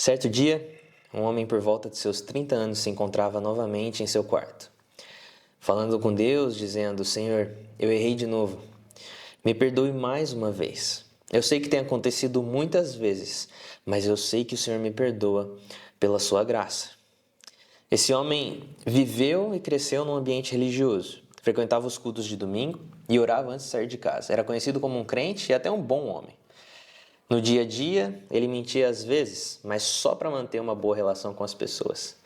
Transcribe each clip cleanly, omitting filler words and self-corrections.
Certo dia, um homem por volta de seus 30 anos se encontrava novamente em seu quarto, falando com Deus, dizendo: Senhor, eu errei de novo. Me perdoe mais uma vez. Eu sei que tem acontecido muitas vezes, mas eu sei que o Senhor me perdoa pela sua graça. Esse homem viveu e cresceu num ambiente religioso. Frequentava os cultos de domingo e orava antes de sair de casa. Era conhecido como um crente e até um bom homem. No dia a dia, ele mentia às vezes, mas só para manter uma boa relação com as pessoas.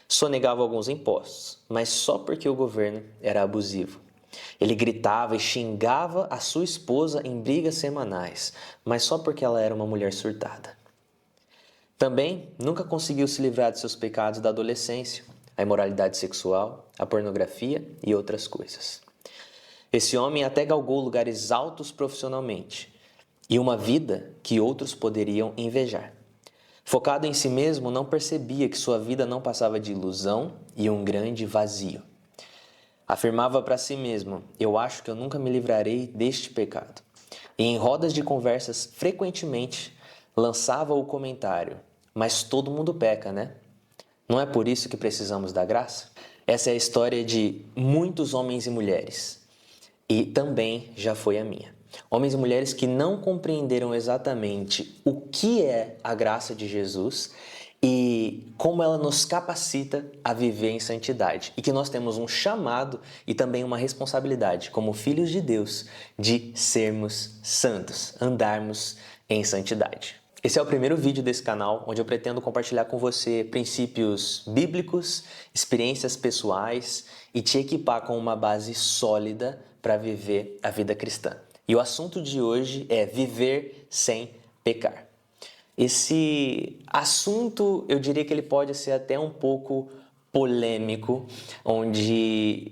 Sonegava alguns impostos, mas só porque o governo era abusivo. Ele gritava e xingava a sua esposa em brigas semanais, mas só porque ela era uma mulher surtada. Também nunca conseguiu se livrar de seus pecados da adolescência, a imoralidade sexual, a pornografia e outras coisas. Esse homem até galgou lugares altos profissionalmente e uma vida que outros poderiam invejar. Focado em si mesmo, não percebia que sua vida não passava de ilusão e um grande vazio. Afirmava para si mesmo: eu acho que eu nunca me livrarei deste pecado. E em rodas de conversas, frequentemente, lançava o comentário: mas todo mundo peca, né? Não é por isso que precisamos da graça? Essa é a história de muitos homens e mulheres. E também já foi a minha. Homens e mulheres que não compreenderam exatamente o que é a graça de Jesus e como ela nos capacita a viver em santidade. E que nós temos um chamado e também uma responsabilidade, como filhos de Deus, de sermos santos, andarmos em santidade. Esse é o primeiro vídeo desse canal, onde eu pretendo compartilhar com você princípios bíblicos, experiências pessoais e te equipar com uma base sólida para viver a vida cristã. E o assunto de hoje é viver sem pecar. Esse assunto, eu diria que ele pode ser até um pouco polêmico, onde,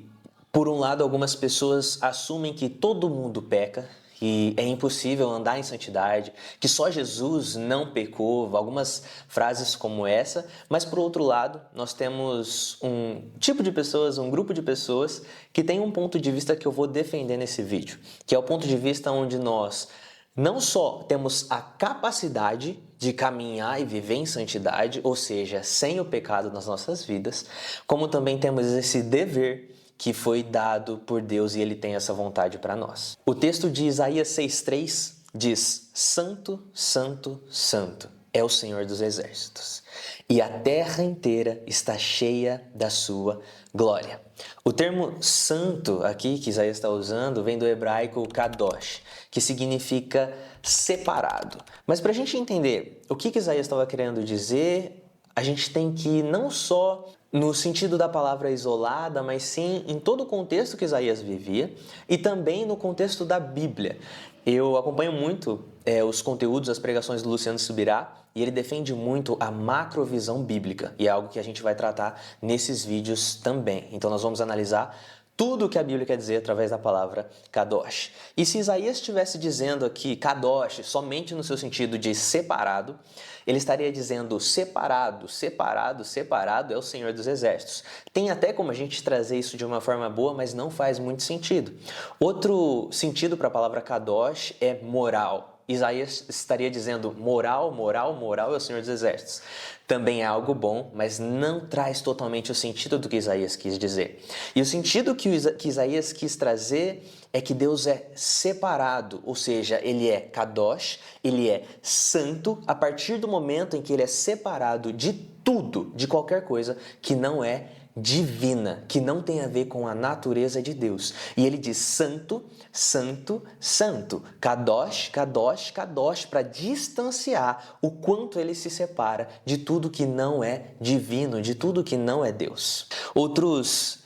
por um lado, algumas pessoas assumem que todo mundo peca, que é impossível andar em santidade, que só Jesus não pecou, algumas frases como essa, mas por outro lado, nós temos um tipo de pessoas, um grupo de pessoas que tem um ponto de vista que eu vou defender nesse vídeo, que é o ponto de vista onde nós não só temos a capacidade de caminhar e viver em santidade, ou seja, sem o pecado nas nossas vidas, como também temos esse dever que foi dado por Deus e Ele tem essa vontade para nós. O texto de Isaías 6,3 diz: Santo, Santo, Santo é o Senhor dos Exércitos, e a terra inteira está cheia da sua glória. O termo santo aqui que Isaías está usando vem do hebraico kadosh, que significa separado. Mas para a gente entender o que Isaías estava querendo dizer, a gente tem que não só no sentido da palavra isolada, mas sim em todo o contexto que Isaías vivia e também no contexto da Bíblia. Eu acompanho muito os conteúdos, as pregações do Luciano Subirá, e ele defende muito a macrovisão bíblica, e é algo que a gente vai tratar nesses vídeos também. Então nós vamos analisar tudo o que a Bíblia quer dizer através da palavra kadosh. E se Isaías estivesse dizendo aqui kadosh somente no seu sentido de separado, ele estaria dizendo separado, separado, separado é o Senhor dos Exércitos. Tem até como a gente trazer isso de uma forma boa, mas não faz muito sentido. Outro sentido para a palavra kadosh é moral. Isaías estaria dizendo moral, moral, moral é o Senhor dos Exércitos. Também é algo bom, mas não traz totalmente o sentido do que Isaías quis dizer. E o sentido que Isaías quis trazer é que Deus é separado, ou seja, Ele é kadosh, Ele é santo, a partir do momento em que Ele é separado de tudo, de qualquer coisa que não é divina, que não tem a ver com a natureza de Deus. E ele diz santo, santo, santo, kadosh, kadosh, kadosh, para distanciar o quanto ele se separa de tudo que não é divino, de tudo que não é Deus. Outros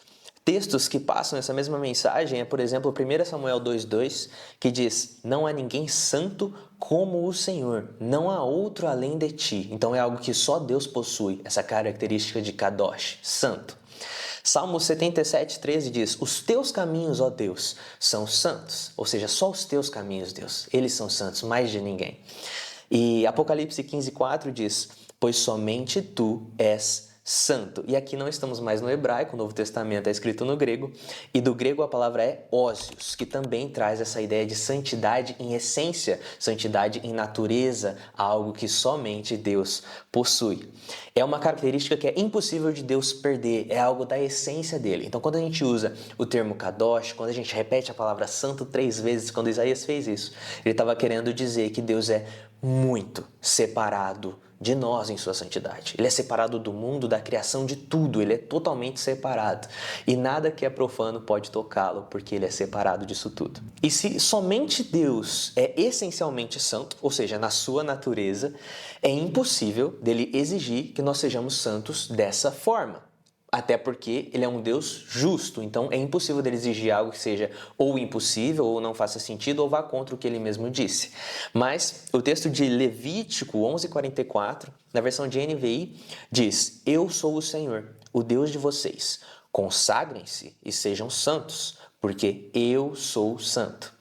textos que passam essa mesma mensagem é, por exemplo, 1 Samuel 2,2, que diz: não há ninguém santo como o Senhor, não há outro além de ti. Então é algo que só Deus possui, essa característica de kadosh, santo. Salmo 77,13 diz: os teus caminhos, ó Deus, são santos. Ou seja, só os teus caminhos, Deus, eles são santos, mais de ninguém. E Apocalipse 15,4 diz: pois somente tu és santo. E aqui não estamos mais no hebraico, o Novo Testamento é escrito no grego, e do grego a palavra é ósios, que também traz essa ideia de santidade em essência, santidade em natureza, algo que somente Deus possui. É uma característica que é impossível de Deus perder, é algo da essência dele. Então, quando a gente usa o termo kadosh, quando a gente repete a palavra santo 3 vezes, quando Isaías fez isso, ele estava querendo dizer que Deus é muito separado de nós em sua santidade. Ele é separado do mundo, da criação, de tudo. Ele é totalmente separado. E nada que é profano pode tocá-lo, porque ele é separado disso tudo. E se somente Deus é essencialmente santo, ou seja, na sua natureza, é impossível dele exigir que nós sejamos santos dessa forma. Até porque ele é um Deus justo, então é impossível dele exigir algo que seja ou impossível, ou não faça sentido, ou vá contra o que ele mesmo disse. Mas o texto de Levítico 11:44, na versão de NVI, diz: Eu sou o Senhor, o Deus de vocês. Consagrem-se e sejam santos, porque eu sou santo.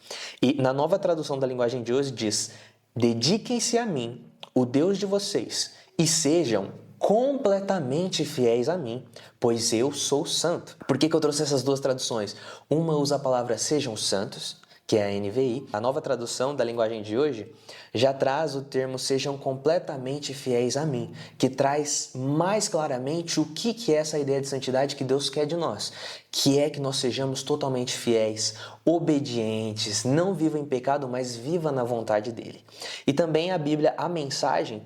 E na nova tradução da linguagem de hoje diz: Dediquem-se a mim, o Deus de vocês, e sejam completamente fiéis a mim, pois eu sou santo. Por que eu trouxe essas duas traduções? Uma usa a palavra sejam santos, que é a NVI. A nova tradução da linguagem de hoje já traz o termo sejam completamente fiéis a mim, que traz mais claramente o que é essa ideia de santidade que Deus quer de nós, que é que nós sejamos totalmente fiéis, obedientes, não viva em pecado, mas viva na vontade dele. E também a Bíblia, a mensagem,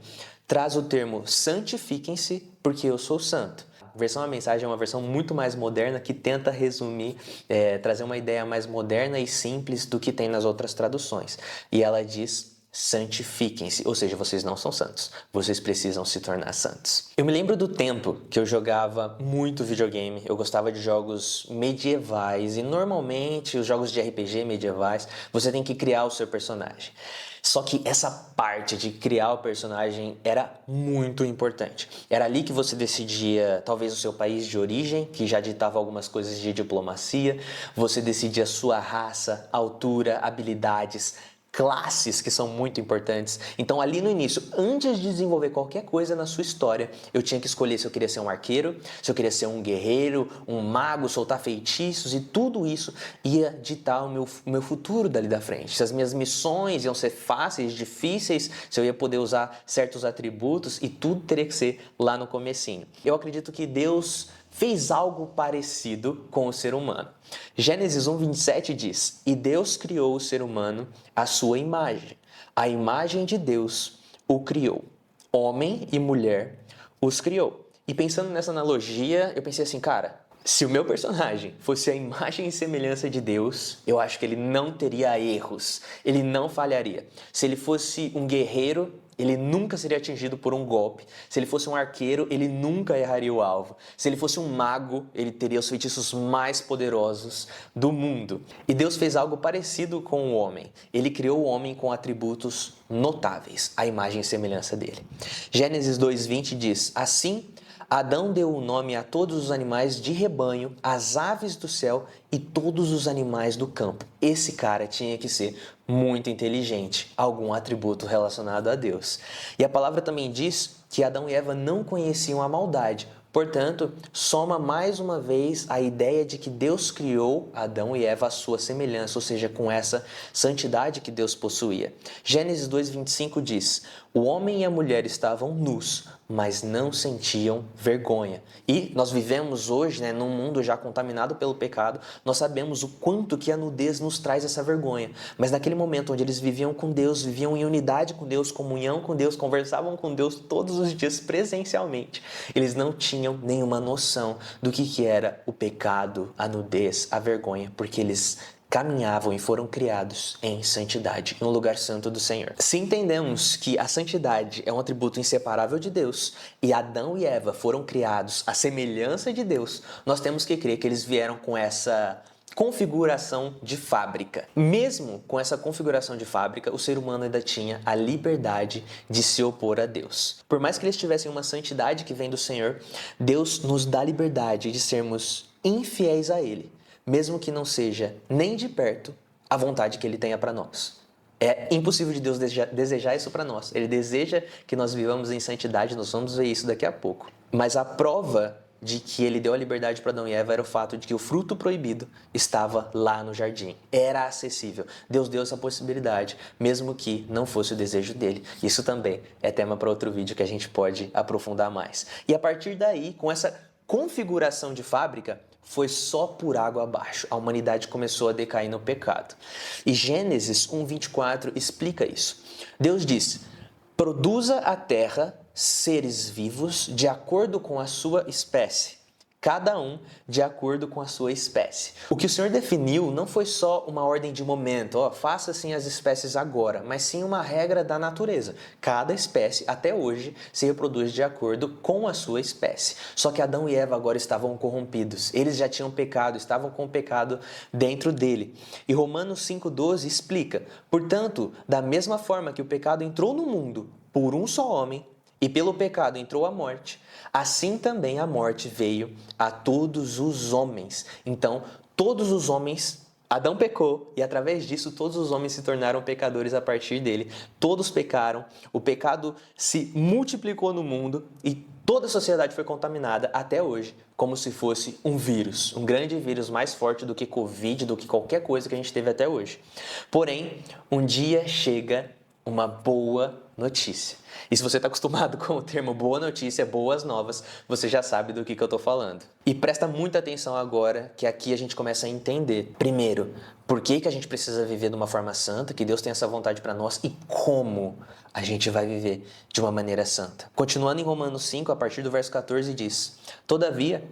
traz o termo santifiquem-se, porque eu sou santo. A versão A Mensagem é uma versão muito mais moderna que tenta resumir, trazer uma ideia mais moderna e simples do que tem nas outras traduções. E ela diz: santifiquem-se, ou seja, vocês não são santos, vocês precisam se tornar santos. Eu me lembro do tempo que eu jogava muito videogame, eu gostava de jogos medievais e normalmente os jogos de RPG medievais você tem que criar o seu personagem. Só que essa parte de criar o personagem era muito importante. Era ali que você decidia talvez o seu país de origem, que já ditava algumas coisas de diplomacia, você decidia sua raça, altura, habilidades, classes que são muito importantes. Então ali no início, antes de desenvolver qualquer coisa na sua história, eu tinha que escolher se eu queria ser um arqueiro, se eu queria ser um guerreiro, um mago, soltar feitiços, e tudo isso ia ditar o meu futuro dali da frente. Se as minhas missões iam ser fáceis, difíceis, se eu ia poder usar certos atributos, e tudo teria que ser lá no comecinho. Eu acredito que Deus fez algo parecido com o ser humano. Gênesis 1:27 diz: E Deus criou o ser humano à sua imagem. A imagem de Deus o criou. Homem e mulher os criou. E pensando nessa analogia, eu pensei assim, cara, se o meu personagem fosse a imagem e semelhança de Deus, eu acho que ele não teria erros, ele não falharia. Se ele fosse um guerreiro, ele nunca seria atingido por um golpe. Se ele fosse um arqueiro, ele nunca erraria o alvo. Se ele fosse um mago, ele teria os feitiços mais poderosos do mundo. E Deus fez algo parecido com o homem. Ele criou o homem com atributos notáveis, a imagem e semelhança dele. Gênesis 2:20 diz: Assim, Adão deu o nome a todos os animais de rebanho, às aves do céu e todos os animais do campo. Esse cara tinha que ser muito inteligente, algum atributo relacionado a Deus. E a palavra também diz que Adão e Eva não conheciam a maldade. Portanto, soma mais uma vez a ideia de que Deus criou Adão e Eva à sua semelhança, ou seja, com essa santidade que Deus possuía. Gênesis 2:25 diz: O homem e a mulher estavam nus, mas não sentiam vergonha. E nós vivemos hoje, num mundo já contaminado pelo pecado, nós sabemos o quanto que a nudez nos traz essa vergonha. Mas naquele momento onde eles viviam com Deus, viviam em unidade com Deus, comunhão com Deus, conversavam com Deus todos os dias presencialmente, eles não tinham nenhuma noção do que era o pecado, a nudez, a vergonha, porque eles caminhavam e foram criados em santidade, em um lugar santo do Senhor. Se entendemos que a santidade é um atributo inseparável de Deus e Adão e Eva foram criados à semelhança de Deus, nós temos que crer que eles vieram com essa configuração de fábrica. Mesmo com essa configuração de fábrica, o ser humano ainda tinha a liberdade de se opor a Deus. Por mais que eles tivessem uma santidade que vem do Senhor, Deus nos dá liberdade de sermos infiéis a Ele, mesmo que não seja nem de perto a vontade que Ele tenha para nós. É impossível de Deus desejar isso para nós. Ele deseja que nós vivamos em santidade, nós vamos ver isso daqui a pouco. Mas a prova de que ele deu a liberdade para Adão e Eva era o fato de que o fruto proibido estava lá no jardim. Era acessível. Deus deu essa possibilidade, mesmo que não fosse o desejo dele. Isso também é tema para outro vídeo que a gente pode aprofundar mais. E a partir daí, com essa configuração de fábrica, foi só por água abaixo. A humanidade começou a decair no pecado. E Gênesis 1:24 explica isso. Deus diz: produza a terra seres vivos de acordo com a sua espécie, cada um de acordo com a sua espécie. O que o Senhor definiu não foi só uma ordem de momento, faça assim as espécies agora, mas sim uma regra da natureza. Cada espécie, até hoje, se reproduz de acordo com a sua espécie. Só que Adão e Eva agora estavam corrompidos. Eles já tinham pecado, estavam com o pecado dentro dele. E Romanos 5:12 explica: portanto, da mesma forma que o pecado entrou no mundo por um só homem, e pelo pecado entrou a morte, assim também a morte veio a todos os homens. Então, todos os homens, Adão pecou e através disso todos os homens se tornaram pecadores a partir dele. Todos pecaram, o pecado se multiplicou no mundo e toda a sociedade foi contaminada até hoje, como se fosse um vírus, um grande vírus mais forte do que Covid, do que qualquer coisa que a gente teve até hoje. Porém, um dia chega uma boa notícia. E se você está acostumado com o termo boa notícia, boas novas, você já sabe do que eu estou falando. E presta muita atenção agora, que aqui a gente começa a entender, primeiro, por que a gente precisa viver de uma forma santa, que Deus tem essa vontade para nós, e como a gente vai viver de uma maneira santa. Continuando em Romanos 5, a partir do verso 14, diz: todavia,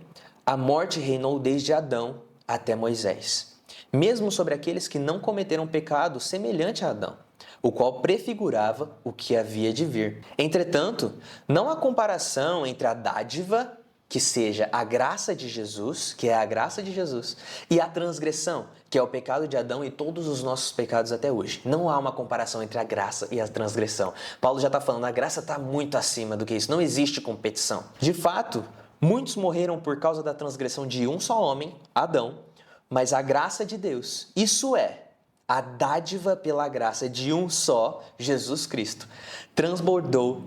a morte reinou desde Adão até Moisés, mesmo sobre aqueles que não cometeram pecado semelhante a Adão, o qual prefigurava o que havia de vir. Entretanto, não há comparação entre a dádiva, que seja a graça de Jesus, que é a graça de Jesus, e a transgressão, que é o pecado de Adão e todos os nossos pecados até hoje. Não há uma comparação entre a graça e a transgressão. Paulo já está falando, a graça está muito acima do que isso, não existe competição. De fato, muitos morreram por causa da transgressão de um só homem, Adão, mas a graça de Deus, isso é, a dádiva pela graça de um só, Jesus Cristo, transbordou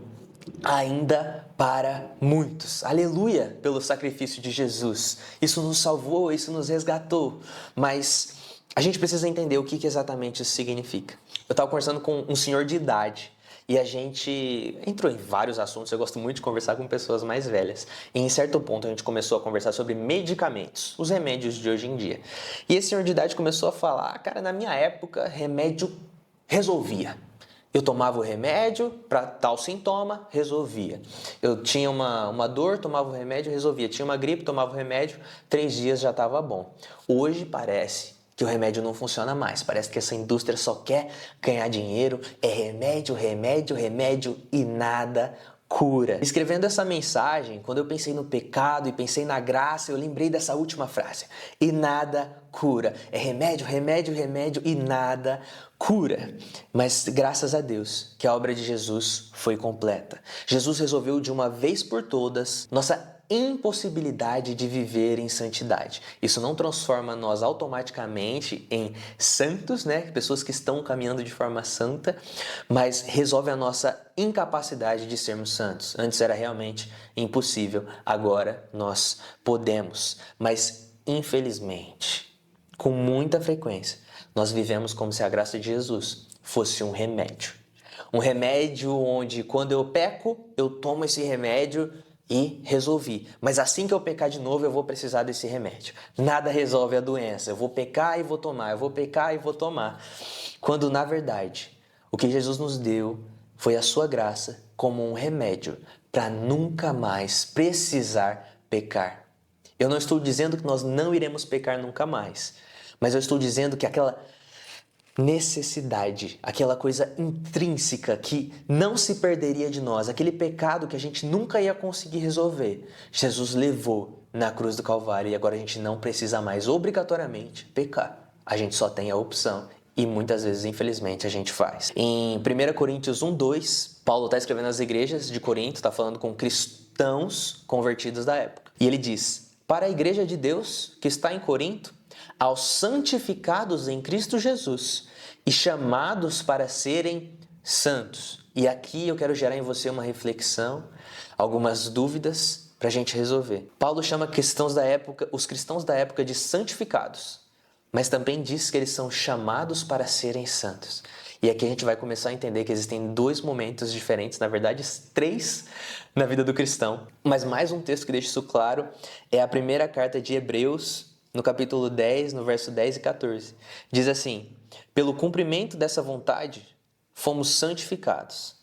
ainda para muitos. Aleluia pelo sacrifício de Jesus. Isso nos salvou, isso nos resgatou. Mas a gente precisa entender o que exatamente isso significa. Eu estava conversando com um senhor de idade e a gente entrou em vários assuntos. Eu gosto muito de conversar com pessoas mais velhas. E em certo ponto a gente começou a conversar sobre medicamentos, os remédios de hoje em dia. E esse senhor de idade começou a falar, cara, na minha época remédio resolvia. Eu tomava o remédio para tal sintoma, resolvia. Eu tinha uma dor, tomava o remédio, resolvia. Tinha uma gripe, tomava o remédio, 3 dias já estava bom. Hoje parece que o remédio não funciona mais. Parece que essa indústria só quer ganhar dinheiro, é remédio, remédio, remédio e nada cura. Escrevendo essa mensagem, quando eu pensei no pecado e pensei na graça, eu lembrei dessa última frase. E nada cura. É remédio, remédio, remédio e nada cura. Mas graças a Deus que a obra de Jesus foi completa. Jesus resolveu de uma vez por todas nossa impossibilidade de viver em santidade. Isso não transforma nós automaticamente em santos, né? Pessoas que estão caminhando de forma santa, mas resolve a nossa incapacidade de sermos santos. Antes era realmente impossível, agora nós podemos. Mas, infelizmente, com muita frequência, nós vivemos como se a graça de Jesus fosse um remédio. Um remédio onde, quando eu peco, eu tomo esse remédio e resolvi. Mas assim que eu pecar de novo, eu vou precisar desse remédio. Nada resolve a doença. Eu vou pecar e vou tomar. Eu vou pecar e vou tomar. Quando, na verdade, o que Jesus nos deu foi a sua graça como um remédio para nunca mais precisar pecar. Eu não estou dizendo que nós não iremos pecar nunca mais. Mas eu estou dizendo que aquela necessidade, aquela coisa intrínseca que não se perderia de nós, aquele pecado que a gente nunca ia conseguir resolver, Jesus levou na cruz do Calvário e agora a gente não precisa mais obrigatoriamente pecar. A gente só tem a opção e muitas vezes, infelizmente, a gente faz. Em 1 Coríntios 1:2, Paulo está escrevendo às igrejas de Corinto, está falando com cristãos convertidos da época. E ele diz, para a igreja de Deus que está em Corinto, aos santificados em Cristo Jesus, e chamados para serem santos. E aqui eu quero gerar em você uma reflexão, algumas dúvidas para a gente resolver. Paulo chama os cristãos da época de santificados, mas também diz que eles são chamados para serem santos. E aqui a gente vai começar a entender que existem dois momentos diferentes, na verdade 3 na vida do cristão. Mas mais um texto que deixa isso claro é a primeira carta de Hebreus, no capítulo 10, no verso 10 e 14. Diz assim: pelo cumprimento dessa vontade, fomos santificados,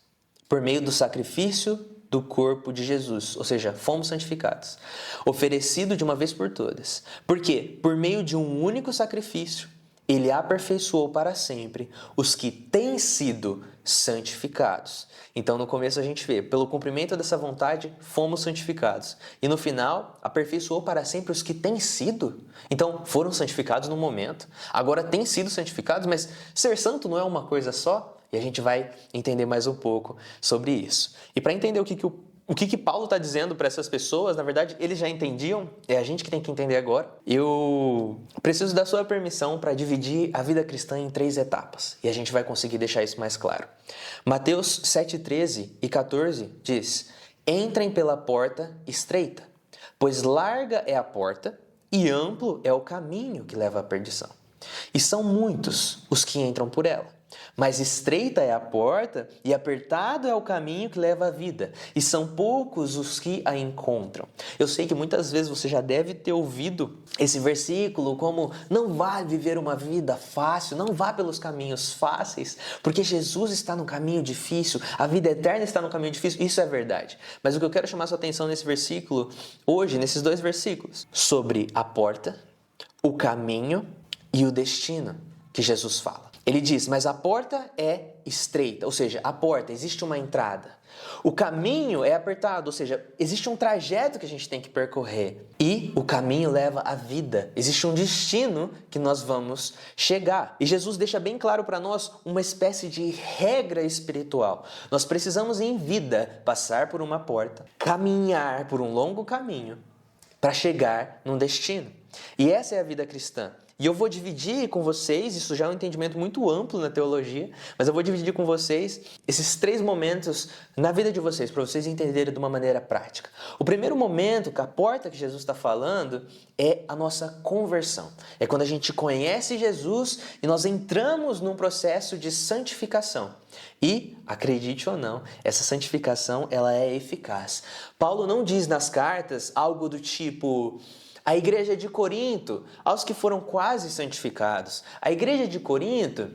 por meio do sacrifício do corpo de Jesus, ou seja, fomos santificados, oferecido de uma vez por todas. Por quê? Por meio de um único sacrifício, ele aperfeiçoou para sempre os que têm sido santificados. Então, no começo a gente vê, pelo cumprimento dessa vontade, fomos santificados. E no final, aperfeiçoou para sempre os que têm sido. Então, foram santificados no momento, agora têm sido santificados, mas ser santo não é uma coisa só? E a gente vai entender mais um pouco sobre isso. E para entender o que Paulo está dizendo para essas pessoas, na verdade, eles já entendiam, é a gente que tem que entender agora. Eu preciso da sua permissão para dividir a vida cristã em 3 etapas. E a gente vai conseguir deixar isso mais claro. Mateus 7:13 e 14 diz: entrem pela porta estreita, pois larga é a porta e amplo é o caminho que leva à perdição. E são muitos os que entram por ela. Mas estreita é a porta e apertado é o caminho que leva à vida, e são poucos os que a encontram. Eu sei que muitas vezes você já deve ter ouvido esse versículo como: não vá viver uma vida fácil, não vá pelos caminhos fáceis, porque Jesus está no caminho difícil, a vida eterna está no caminho difícil. Isso é verdade. Mas o que eu quero chamar sua atenção nesse versículo, hoje, nesses 2 versículos, sobre a porta, o caminho e o destino que Jesus fala. Ele diz: mas a porta é estreita, ou seja, a porta, existe uma entrada. O caminho é apertado, ou seja, existe um trajeto que a gente tem que percorrer. E o caminho leva à vida. Existe um destino que nós vamos chegar. E Jesus deixa bem claro para nós uma espécie de regra espiritual. Nós precisamos, em vida, passar por uma porta, caminhar por um longo caminho para chegar num destino. E essa é a vida cristã. E eu vou dividir com vocês, isso já é um entendimento muito amplo na teologia, mas eu vou dividir com vocês esses 3 momentos na vida de vocês, para vocês entenderem de uma maneira prática. O primeiro momento, a porta que Jesus está falando, é a nossa conversão. É quando a gente conhece Jesus e nós entramos num processo de santificação. E, acredite ou não, essa santificação ela é eficaz. Paulo não diz nas cartas algo do tipo: a igreja de Corinto, aos que foram quase santificados. A igreja de Corinto,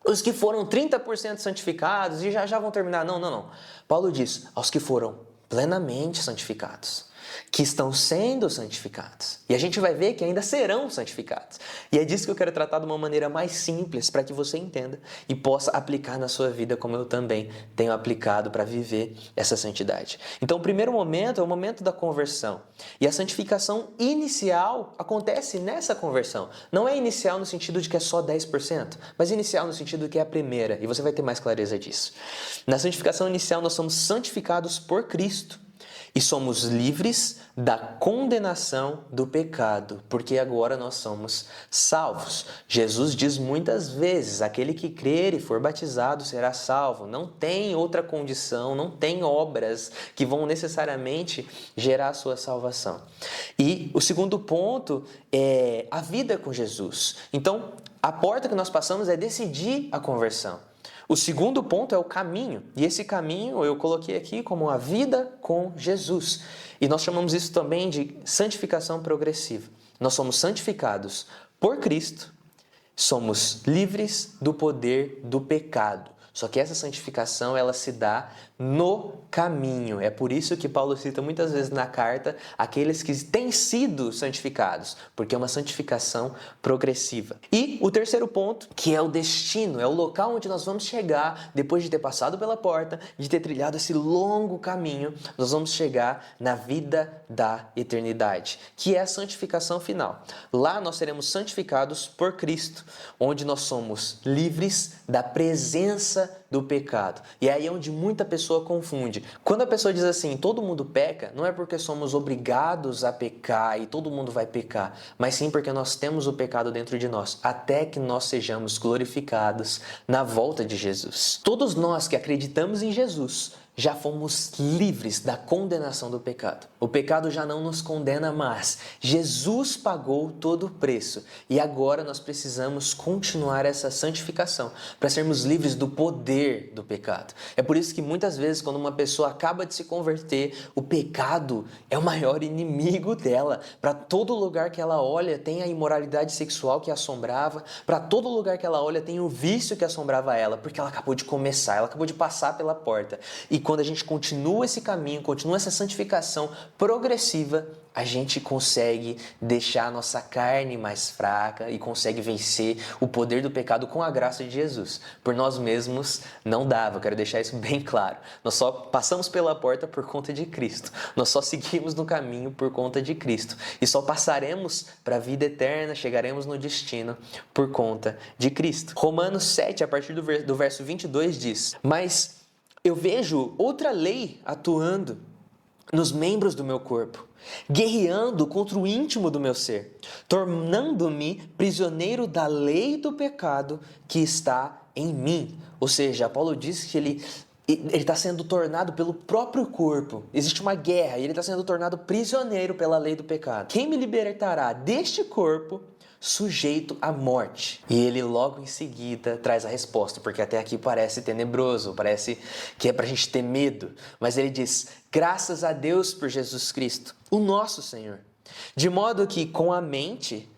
os que foram 30% santificados e já vão terminar. Não. Paulo diz: aos que foram plenamente santificados, que estão sendo santificados. E a gente vai ver que ainda serão santificados. E é disso que eu quero tratar de uma maneira mais simples, para que você entenda e possa aplicar na sua vida, como eu também tenho aplicado para viver essa santidade. Então, o primeiro momento é o momento da conversão. E a santificação inicial acontece nessa conversão. Não é inicial no sentido de que é só 10%, mas inicial no sentido de que é a primeira. E você vai ter mais clareza disso. Na santificação inicial, nós somos santificados por Cristo. E somos livres da condenação do pecado, porque agora nós somos salvos. Jesus diz muitas vezes: aquele que crer e for batizado será salvo. Não tem outra condição, não tem obras que vão necessariamente gerar a sua salvação. E o segundo ponto é a vida com Jesus. Então, a porta que nós passamos é decidir a conversão. O segundo ponto é o caminho, e esse caminho eu coloquei aqui como a vida com Jesus. E nós chamamos isso também de santificação progressiva. Nós somos santificados por Cristo, somos livres do poder do pecado. Só que essa santificação, ela se dá no caminho. É por isso que Paulo cita muitas vezes na carta aqueles que têm sido santificados, porque é uma santificação progressiva. E o terceiro ponto, que é o destino, é o local onde nós vamos chegar depois de ter passado pela porta, de ter trilhado esse longo caminho, nós vamos chegar na vida da eternidade, que é a santificação final. Lá nós seremos santificados por Cristo, onde nós somos livres da presença graça do pecado. E é aí onde muita pessoa confunde. Quando a pessoa diz assim, todo mundo peca, não é porque somos obrigados a pecar e todo mundo vai pecar, mas sim porque nós temos o pecado dentro de nós, até que nós sejamos glorificados na volta de Jesus. Todos nós que acreditamos em Jesus, já fomos livres da condenação do pecado. O pecado já não nos condena mais. Jesus pagou todo o preço e agora nós precisamos continuar essa santificação para sermos livres do poder do pecado. É por isso que muitas vezes quando uma pessoa acaba de se converter, o pecado é o maior inimigo dela. Para todo lugar que ela olha tem a imoralidade sexual que a assombrava, para todo lugar que ela olha tem o vício que assombrava ela, porque ela acabou de começar, ela acabou de passar pela porta. E quando a gente continua esse caminho, continua essa santificação progressiva, a gente consegue deixar a nossa carne mais fraca e consegue vencer o poder do pecado com a graça de Jesus. Por nós mesmos não dava, eu quero deixar isso bem claro. Nós só passamos pela porta por conta de Cristo. Nós só seguimos no caminho por conta de Cristo. E só passaremos para a vida eterna, chegaremos no destino por conta de Cristo. Romanos 7, a partir do verso 22 diz: Mas eu vejo outra lei atuando nos membros do meu corpo, guerreando contra o íntimo do meu ser, tornando-me prisioneiro da lei do pecado que está em mim. Ou seja, Paulo diz que ele está sendo tornado pelo próprio corpo. Existe uma guerra e ele está sendo tornado prisioneiro pela lei do pecado. Quem me libertará deste corpo sujeito à morte? E ele logo em seguida traz a resposta, porque até aqui parece tenebroso, parece que é pra gente ter medo, mas ele diz: graças a Deus por Jesus Cristo, o nosso Senhor, de modo que com a mente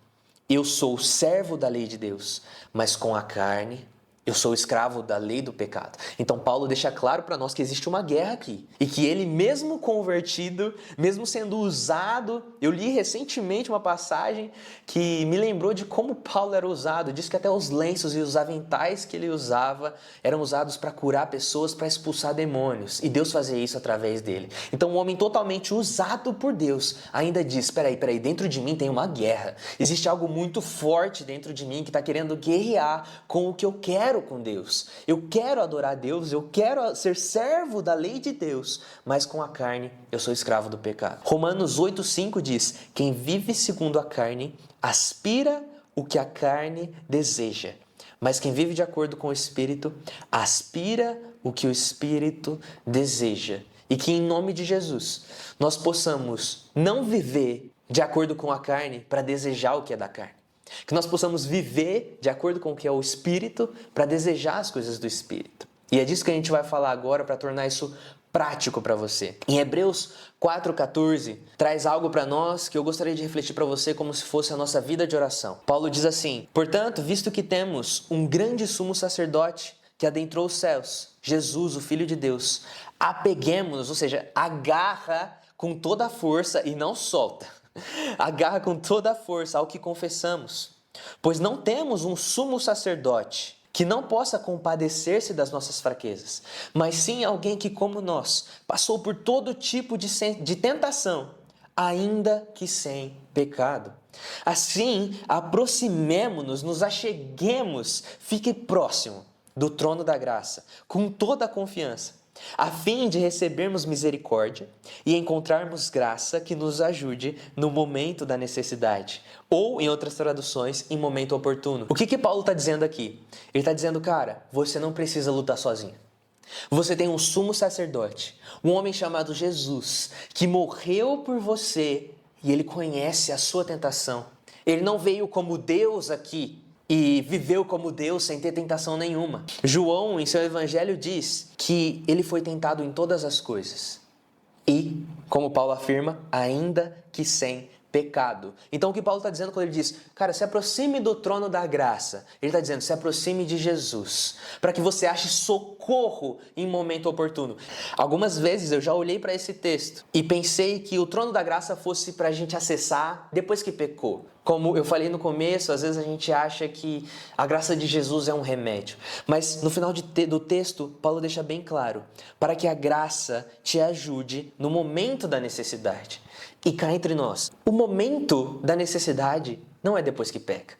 eu sou servo da lei de Deus, mas com a carne eu sou escravo da lei do pecado. Então Paulo deixa claro para nós que existe uma guerra aqui. E que ele mesmo convertido, mesmo sendo usado... Eu li recentemente uma passagem que me lembrou de como Paulo era usado. Diz que até os lenços e os aventais que ele usava eram usados para curar pessoas, para expulsar demônios. E Deus fazia isso através dele. Então um homem totalmente usado por Deus ainda diz: peraí, dentro de mim tem uma guerra. Existe algo muito forte dentro de mim que está querendo guerrear com o que eu quero com Deus. Eu quero adorar a Deus, eu quero ser servo da lei de Deus, mas com a carne eu sou escravo do pecado. Romanos 8,5 diz: quem vive segundo a carne aspira o que a carne deseja, mas quem vive de acordo com o Espírito aspira o que o Espírito deseja. E que em nome de Jesus nós possamos não viver de acordo com a carne para desejar o que é da carne. Que nós possamos viver de acordo com o que é o Espírito para desejar as coisas do Espírito. E é disso que a gente vai falar agora para tornar isso prático para você. Em Hebreus 4,14 traz algo para nós que eu gostaria de refletir para você como se fosse a nossa vida de oração. Paulo diz assim: portanto, visto que temos um grande sumo sacerdote que adentrou os céus, Jesus, o Filho de Deus, apeguemo-nos, ou seja, agarra com toda a força e não solta. Agarra com toda a força ao que confessamos, pois não temos um sumo sacerdote que não possa compadecer-se das nossas fraquezas, mas sim alguém que, como nós, passou por todo tipo de tentação, ainda que sem pecado. Assim, aproximemo-nos, nos acheguemos, fique próximo do trono da graça, com toda a confiança, a fim de recebermos misericórdia e encontrarmos graça que nos ajude no momento da necessidade, ou, em outras traduções, em momento oportuno. O que Paulo está dizendo aqui? Ele está dizendo, cara, você não precisa lutar sozinho. Você tem um sumo sacerdote, um homem chamado Jesus, que morreu por você e ele conhece a sua tentação. Ele não veio como Deus aqui e viveu como Deus sem ter tentação nenhuma. João, em seu evangelho, diz que ele foi tentado em todas as coisas. E, como Paulo afirma, ainda que sem pecado. Então o que Paulo está dizendo quando ele diz, cara, se aproxime do trono da graça, ele está dizendo, se aproxime de Jesus, para que você ache socorro em momento oportuno. Algumas vezes eu já olhei para esse texto e pensei que o trono da graça fosse para a gente acessar depois que pecou. Como eu falei no começo, às vezes a gente acha que a graça de Jesus é um remédio. Mas no final do texto, Paulo deixa bem claro, para que a graça te ajude no momento da necessidade. E cá entre nós, o momento da necessidade não é depois que peca.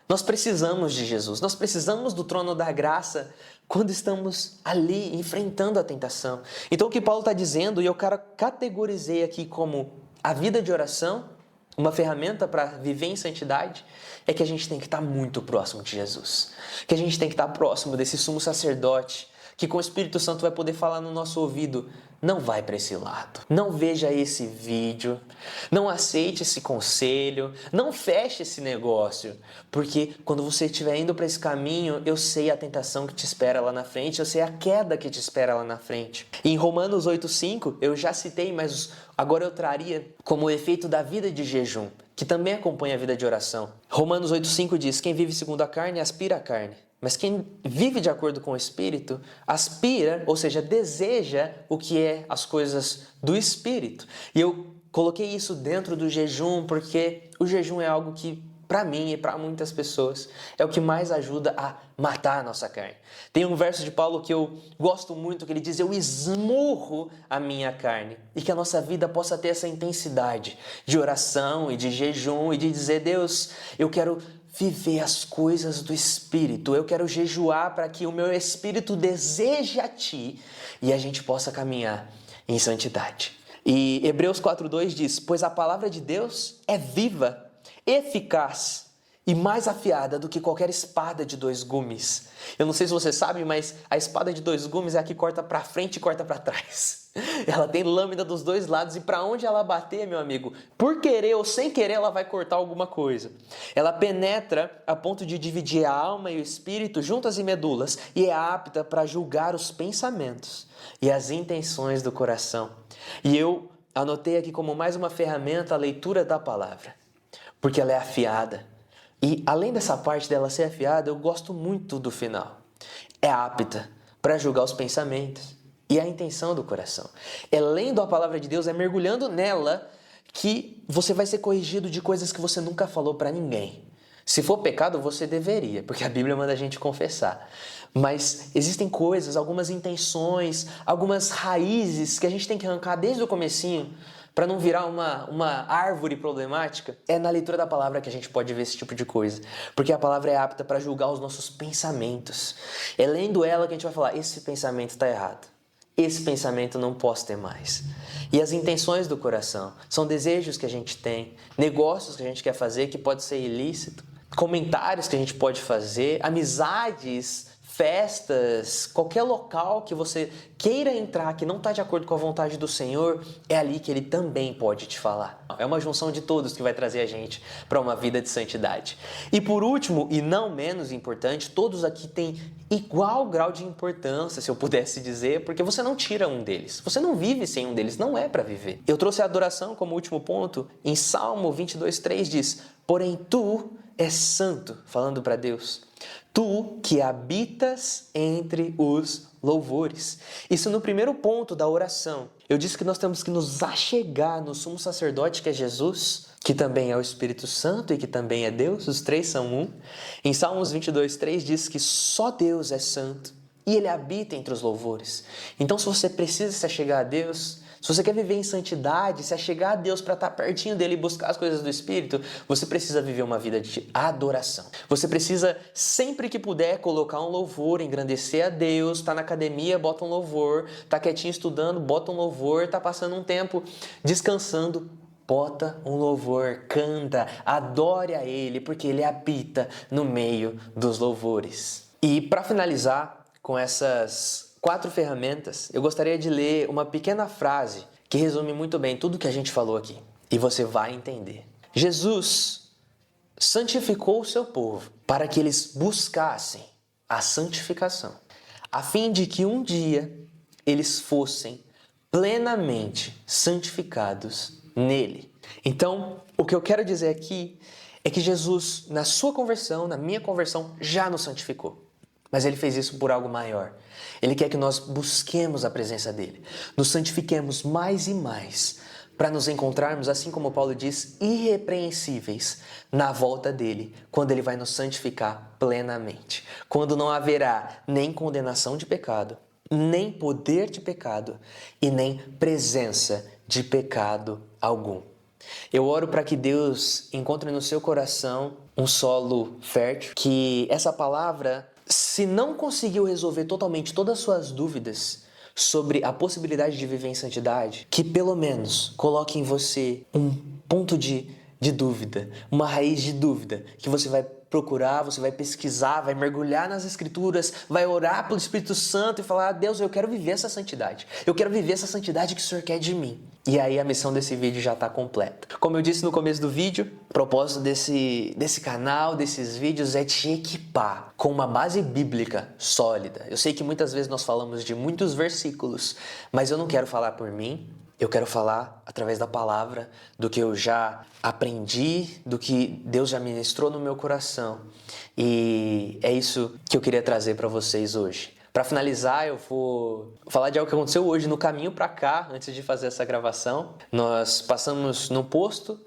Nós precisamos de Jesus, nós precisamos do trono da graça quando estamos ali enfrentando a tentação. Então o que Paulo está dizendo, e eu categorizei aqui como a vida de oração, uma ferramenta para viver em santidade, é que a gente tem que estar muito próximo de Jesus. Que a gente tem que estar próximo desse sumo sacerdote, que com o Espírito Santo vai poder falar no nosso ouvido: não vai para esse lado, não veja esse vídeo, não aceite esse conselho, não feche esse negócio, porque quando você estiver indo para esse caminho, eu sei a tentação que te espera lá na frente, eu sei a queda que te espera lá na frente. E em Romanos 8,5, eu já citei, mas agora eu traria como o efeito da vida de jejum, que também acompanha a vida de oração. Romanos 8,5 diz: quem vive segundo a carne, aspira a carne. Mas quem vive de acordo com o Espírito, aspira, ou seja, deseja o que é as coisas do Espírito. E eu coloquei isso dentro do jejum, porque o jejum é algo que, para mim e para muitas pessoas, é o que mais ajuda a matar a nossa carne. Tem um verso de Paulo que eu gosto muito, que ele diz: eu esmurro a minha carne. E que a nossa vida possa ter essa intensidade de oração e de jejum e de dizer: Deus, eu quero viver as coisas do Espírito, eu quero jejuar para que o meu Espírito deseje a Ti e a gente possa caminhar em santidade. E Hebreus 4,2 diz: pois a palavra de Deus é viva, eficaz e mais afiada do que qualquer espada de 2 gumes. Eu não sei se você sabe, mas a espada de 2 gumes é a que corta para frente e corta para trás. Ela tem lâmina dos 2 lados e para onde ela bater, meu amigo, por querer ou sem querer, ela vai cortar alguma coisa. Ela penetra a ponto de dividir a alma e o espírito, juntas e medulas, e é apta para julgar os pensamentos e as intenções do coração. E eu anotei aqui como mais uma ferramenta a leitura da palavra, porque ela é afiada. E além dessa parte dela ser afiada, eu gosto muito do final. É apta para julgar os pensamentos e a intenção do coração. É lendo a palavra de Deus, é mergulhando nela, que você vai ser corrigido de coisas que você nunca falou para ninguém. Se for pecado, você deveria, porque a Bíblia manda a gente confessar. Mas existem coisas, algumas intenções, algumas raízes que a gente tem que arrancar desde o comecinho para não virar uma árvore problemática. É na leitura da palavra que a gente pode ver esse tipo de coisa. Porque a palavra é apta para julgar os nossos pensamentos. É lendo ela que a gente vai falar: esse pensamento está errado. Esse pensamento não posso ter mais. E as intenções do coração são desejos que a gente tem, negócios que a gente quer fazer que pode ser ilícito, comentários que a gente pode fazer, amizades, festas, qualquer local que você queira entrar que não está de acordo com a vontade do Senhor, é ali que Ele também pode te falar. É uma junção de todos que vai trazer a gente para uma vida de santidade. E por último, e não menos importante, todos aqui têm igual grau de importância, se eu pudesse dizer, porque você não tira um deles. Você não vive sem um deles, não é para viver. Eu trouxe a adoração como último ponto. Em Salmo 22,3 diz: porém tu és santo, falando para Deus, tu que habitas entre os louvores. Isso no primeiro ponto da oração. Eu disse que nós temos que nos achegar no sumo sacerdote, que é Jesus, que também é o Espírito Santo e que também é Deus, os três são um. Em Salmos 22,3 diz que só Deus é santo e Ele habita entre os louvores. Então, se você precisa se achegar a Deus, se você quer viver em santidade, se achegar a Deus para estar pertinho dele e buscar as coisas do Espírito, você precisa viver uma vida de adoração. Você precisa, sempre que puder, colocar um louvor, engrandecer a Deus. Tá na academia, bota um louvor. Tá quietinho estudando, bota um louvor. Tá passando um tempo descansando, bota um louvor, canta, adore a Ele, porque Ele habita no meio dos louvores. E para finalizar com essas 4 ferramentas, eu gostaria de ler uma pequena frase que resume muito bem tudo que a gente falou aqui. E você vai entender. Jesus santificou o seu povo para que eles buscassem a santificação, a fim de que um dia eles fossem plenamente santificados nele. Então, o que eu quero dizer aqui é que Jesus, na sua conversão, na minha conversão, já nos santificou. Mas Ele fez isso por algo maior. Ele quer que nós busquemos a presença dEle, nos santifiquemos mais e mais, para nos encontrarmos, assim como Paulo diz, irrepreensíveis na volta dEle, quando Ele vai nos santificar plenamente. Quando não haverá nem condenação de pecado, nem poder de pecado e nem presença de pecado algum. Eu oro para que Deus encontre no seu coração um solo fértil, que essa palavra se não conseguiu resolver totalmente todas as suas dúvidas sobre a possibilidade de viver em santidade, que pelo menos coloque em você um ponto de dúvida, uma raiz de dúvida, que você vai procurar, você vai pesquisar, vai mergulhar nas Escrituras, vai orar pelo Espírito Santo e falar: Deus, eu quero viver essa santidade. Eu quero viver essa santidade que o Senhor quer de mim. E aí a missão desse vídeo já está completa. Como eu disse no começo do vídeo, o propósito desse canal, desses vídeos, é te equipar com uma base bíblica sólida. Eu sei que muitas vezes nós falamos de muitos versículos, mas eu não quero falar por mim. Eu quero falar através da palavra, do que eu já aprendi, do que Deus já ministrou no meu coração. E é isso que eu queria trazer para vocês hoje. Para finalizar, eu vou falar de algo que aconteceu hoje no caminho para cá, antes de fazer essa gravação. Nós passamos num posto,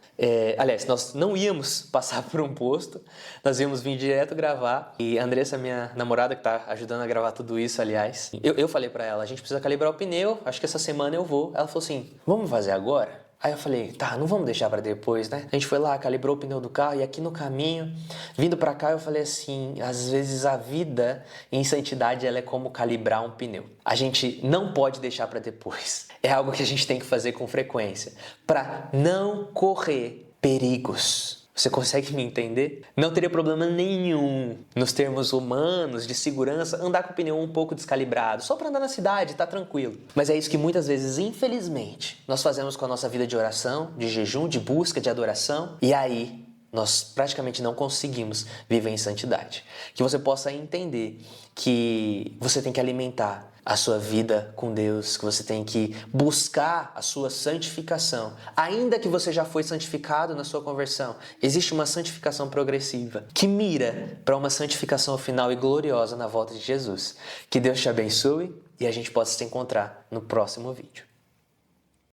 aliás, nós não íamos passar por um posto, nós íamos vir direto gravar. E a Andressa, minha namorada, que está ajudando a gravar tudo isso, aliás, eu falei para ela: a gente precisa calibrar o pneu, acho que essa semana eu vou. Ela falou assim: vamos fazer agora? Aí eu falei: tá, não vamos deixar para depois, né? A gente foi lá, calibrou o pneu do carro e aqui no caminho, vindo para cá, eu falei assim: às vezes a vida em santidade, ela é como calibrar um pneu. A gente não pode deixar para depois. É algo que a gente tem que fazer com frequência para não correr perigos. Você consegue me entender? Não teria problema nenhum, nos termos humanos, de segurança, andar com o pneu um pouco descalibrado, só para andar na cidade, tá tranquilo. Mas é isso que muitas vezes, infelizmente, nós fazemos com a nossa vida de oração, de jejum, de busca, de adoração, e aí nós praticamente não conseguimos viver em santidade. Que você possa entender que você tem que alimentar a sua vida com Deus, que você tem que buscar a sua santificação. Ainda que você já foi santificado na sua conversão, existe uma santificação progressiva que mira para uma santificação final e gloriosa na volta de Jesus. Que Deus te abençoe e a gente possa se encontrar no próximo vídeo.